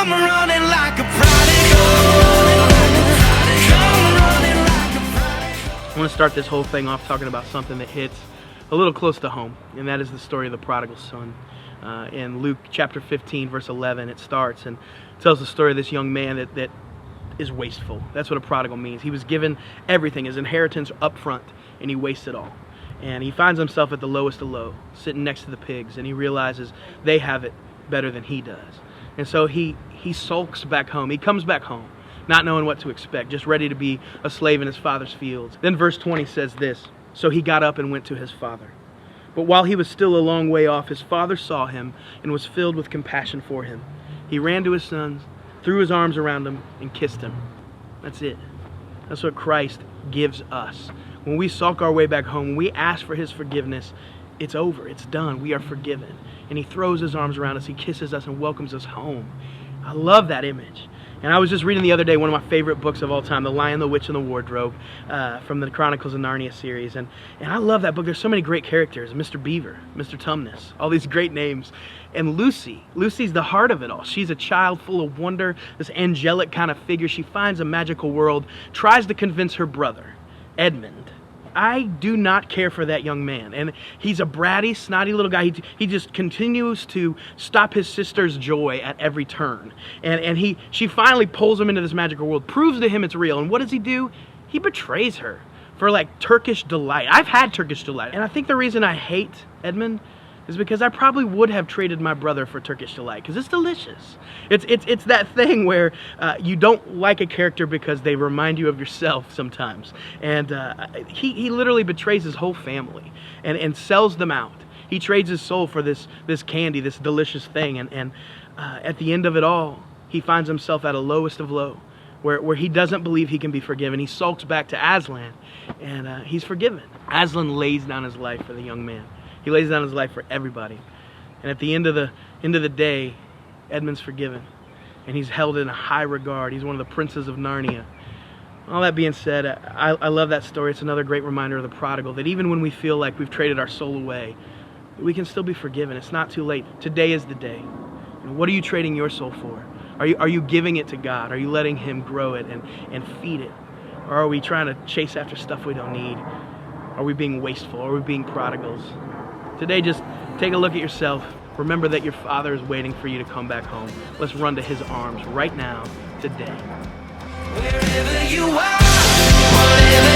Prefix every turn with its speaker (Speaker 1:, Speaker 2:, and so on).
Speaker 1: Come running like a prodigal. Come running like a prodigal.
Speaker 2: I want to start this whole thing off talking about something that hits a little close to home, and that is the story of the prodigal son. In Luke chapter 15, verse 11, it starts and tells the story of this young man that is wasteful. That's what a prodigal means. He was given everything, his inheritance up front, and he wasted all. And he finds himself at the lowest of low, sitting next to the pigs, and he realizes they have it better than he does. And so he sulks back home. He comes back home, not knowing what to expect, just ready to be a slave in his father's fields. Then verse 20 says this, "So he got up and went to his father. But while he was still a long way off, his father saw him and was filled with compassion for him. He ran to his sons, threw his arms around him, and kissed him." That's it. That's what Christ gives us. When we sulk our way back home, when we ask for his forgiveness, it's over. It's done. We are forgiven. And he throws his arms around us. He kisses us and welcomes us home. I love that image. And I was just reading the other day one of my favorite books of all time, The Lion, the Witch, and the Wardrobe, from the Chronicles of Narnia series. And I love that book. There's so many great characters. Mr. Beaver, Mr. Tumnus, all these great names. And Lucy's the heart of it all. She's a child full of wonder, this angelic kind of figure. She finds a magical world, tries to convince her brother, Edmund. I do not care for that young man. And he's a bratty, snotty little guy. He just continues to stop his sister's joy at every turn. And she finally pulls him into this magical world, proves to him it's real. And what does he do? He betrays her for like Turkish delight. I've had Turkish delight. And I think the reason I hate Edmund is because I probably would have traded my brother for Turkish delight, because it's delicious. It's that thing where you don't like a character because they remind you of yourself sometimes. And he literally betrays his whole family and sells them out. He trades his soul for this candy, this delicious thing. And at the end of it all, he finds himself at a lowest of low, where he doesn't believe he can be forgiven. He sulks back to Aslan, and he's forgiven. Aslan lays down his life for the young man. He lays down his life for everybody. And at the end of the day, Edmund's forgiven. And he's held in a high regard. He's one of the princes of Narnia. All that being said, I love that story. It's another great reminder of the prodigal, that even when we feel like we've traded our soul away, we can still be forgiven. It's not too late. Today is the day. And what are you trading your soul for? Are you giving it to God? Are you letting him grow it and feed it? Or are we trying to chase after stuff we don't need? Are we being wasteful? Are we being prodigals? Today, just take a look at yourself. Remember that your Father is waiting for you to come back home. Let's run to his arms right now, today.
Speaker 1: Wherever you are, whatever